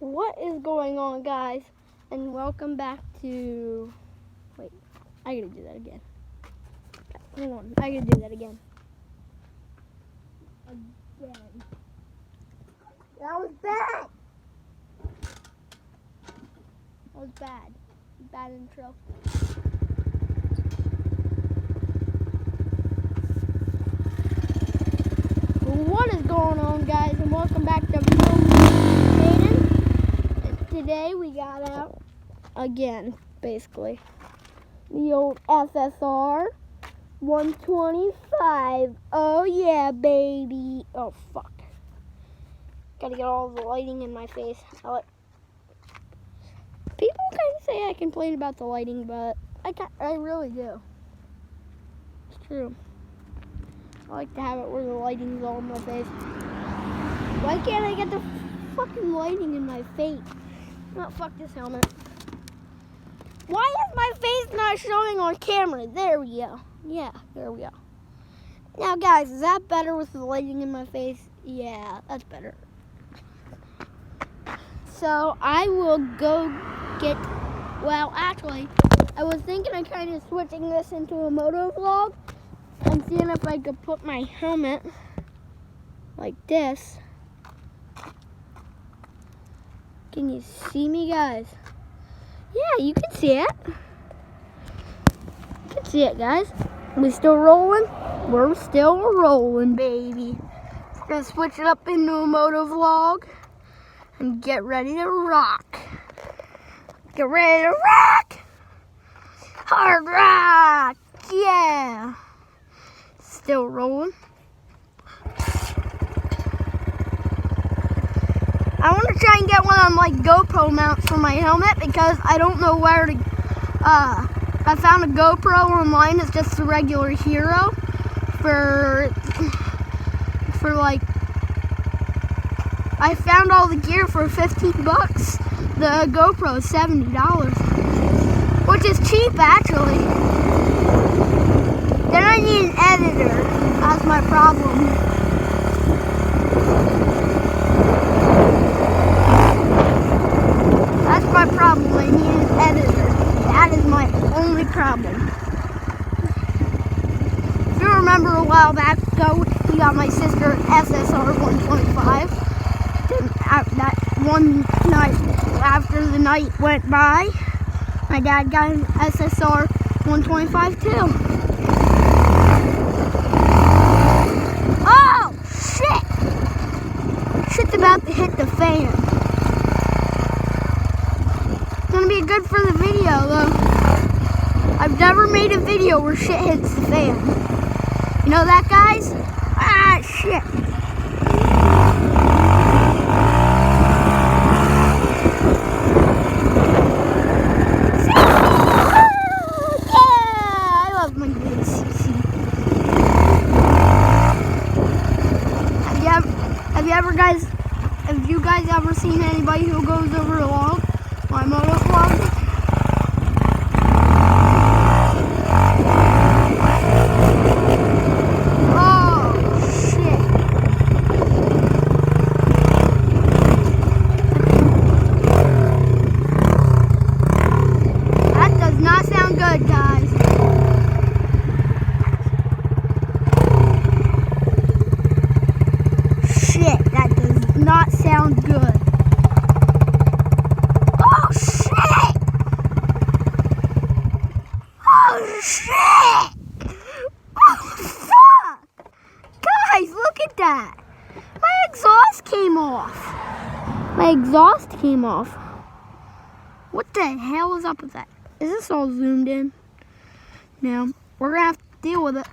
What is going on, guys? And welcome back to... Wait, I gotta do that again. Hang on, I gotta do that again. Again. That was bad! That was bad. Bad intro. What is going on, guys? And welcome back to Today we got out again, basically. The old SSR 125. Oh yeah, baby. Oh fuck. Gotta get all the lighting in my face. People kind of say I complain about the lighting, but I really do. It's true. I like to have it where the lighting's all in my face. Why can't I get the fucking lighting in my face? Oh, fuck this helmet. Why is my face not showing on camera? There we go. Yeah, there we go. Now, guys, is that better with the lighting in my face? Yeah, that's better. So, I will go get... Well, actually, I was thinking of kind of switching this into a moto vlog and seeing if I could put my helmet like this. Can you see me, guys? Yeah, you can see it. You can see it, guys. We still rolling? We're still rolling, baby. Gonna switch it up into a moto vlog and get ready to rock. Get ready to rock! Hard rock! Yeah! Still rolling. I want to try and get one on like GoPro mounts for my helmet because I don't know where to. I found a GoPro online. It's just a regular Hero for like. I found all the gear for $15. The GoPro is $70, which is cheap actually. Then I need an editor. That's my problem. That's my problem. I need an editor. That is my only problem. If you remember a while back ago, we got my sister an SSR 125. Then that one night after the night went by, my dad got an SSR 125 too. Oh, shit! Shit's about to hit the fan. It's gonna be good for the video, though. I've never made a video where shit hits the fan. You know that, guys? Ah, shit. Have you guys ever seen anybody who goes over a log? My moto vlog? Oh, shit. That does not sound good, guys. Not sound good. Oh shit! Oh shit! Oh fuck! Guys, look at that! My exhaust came off. My exhaust came off. What the hell is up with that? Is this all zoomed in? No. We're gonna have to deal with it.